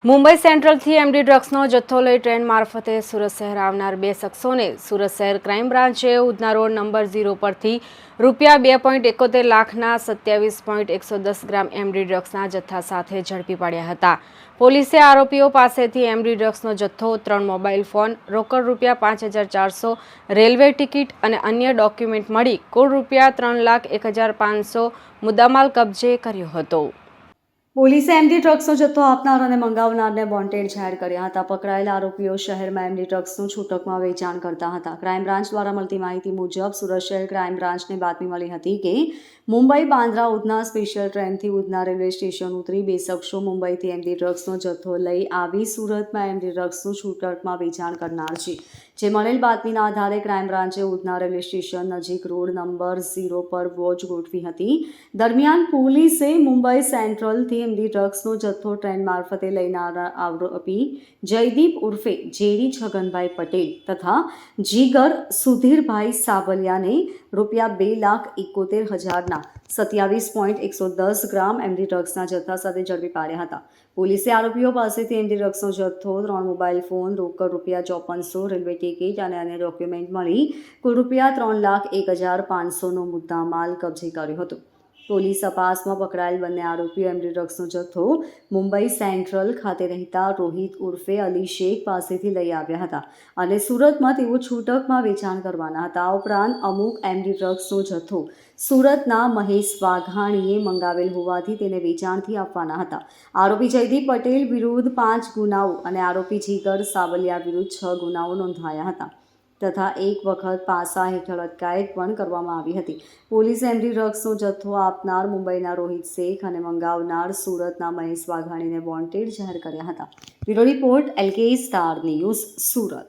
Mumbai સેન્ટ્રલથી MD ડ્રગ્સનો જથ્થો લઈ train મારફતે સુરત શહેર આવનાર બે શખ્સોને સુરત શહેર ક્રાઇમ બ્રાન્ચે ઉધના રોડ નંબર 0 પરથી ₹2.71 લાખના 27.110 ગ્રામ એમડી ડ્રગ્સના જથ્થા સાથે ઝડપી પાડ્યા હતા। પોલીસે આરોપીઓ પાસેથી એમડી ડ્રગ્સનો જથ્થો, 3 મોબાઈલ ફોન, રોકડ ₹5,400, રેલવે ટિકિટ અને અન્ય ડોક્યુમેન્ટ મળી કુલ ₹3,01,500 મુદ્દામાલ કબજે કર્યો હતો। પોલીસે એમડી ડ્રગ્સનો જથ્થો આપનાર અને મંગાવનારને વોન્ટેડ જાહેર કર્યા હતા। પકડાયેલા આરોપીઓ શહેરમાં એમડી ડ્રગ્સનું છૂટકમાં વેચાણ કરતા હતા। ક્રાઇમ બ્રાન્ચ દ્વારા મળતી માહિતી મુજબ સુરત શહેર ક્રાઇમ બ્રાન્ચને બાતમી મળી હતી કે મુંબઈ બાંદ્રા ઉધના સ્પેશિયલ ટ્રેનથી ઉધના રેલવે સ્ટેશન ઉતરી બે શખ્સો મુંબઈથી એમડી ડ્રગ્સનો જથ્થો લઈ આવી સુરતમાં એમડી ડ્રગ્સનું છૂટકમાં વેચાણ કરનાર છે। જે મળેલ બાતમીના આધારે ક્રાઇમ બ્રાન્ચે ઉધના રેલવે સ્ટેશન નજીક રોડ નંબર 0 પર વોચ ગોઠવી હતી। દરમિયાન પોલીસે મુંબઈ સેન્ટ્રલથી એમડી ડ્રગ્સનો જથ્થો ટ્રેન મારફતે લઈને આરોપી જયદીપ ઉર્ફે જેડી છગનભાઈ પટેલ તથા જીગર સુધીરભાઈ સાવલિયાને ₹2,71,000ના 27.110 ગ્રામ એમડી ડ્રગ્સના જથ્થા સાથે ઝડપી પાડ્યા હતા। પોલીસે આરોપીઓ પાસેથી એમડી ડ્રગ્સનો જથ્થો, 3 મોબાઈલ ફોન, રોકડ ₹5400, રેલવે ટિકિટ અને અન્ય ડોક્યુમેન્ટ મળી કુલ ₹3,01,500નો મુદ્દામાલ કબજે કર્યો હતો। પોલીસ તપાસમાં પકડાયેલ બંને આરોપીઓ એમડી ડ્રગ્સનો જથ્થો મુંબઈ સેન્ટ્રલ ખાતે રહેતા રોહિત ઉર્ફે અલી શેખ પાસેથી લઈ આવ્યા હતા અને સુરતમાં તેઓ છૂટકમાં વેચાણ કરવાના હતા। આ ઉપરાંત અમુક એમડી ડ્રગ્સનો જથ્થો સુરતના મહેશ વાઘાણીએ મંગાવેલ હોવાથી તેને વેચાણથી આપવાના હતા। આરોપી જયદીપ પટેલ વિરુદ્ધ 5 ગુનાઓ અને આરોપી જીગર સાવલિયા વિરુદ્ધ 6 ગુનાઓ નોંધાયા હતા તથા એક વખત પાસા હેઠળ અટકાયત પણ કરવામાં આવી હતી। પોલીસે એમડી ડ્રગ્સનો જથ્થો આપનાર મુંબઈના રોહિત શેખ અને મંગાવનાર સુરતના મહેશ વાઘાણીને વોન્ટેડ જાહેર કર્યા હતા। Bureau report LK star news, Surat.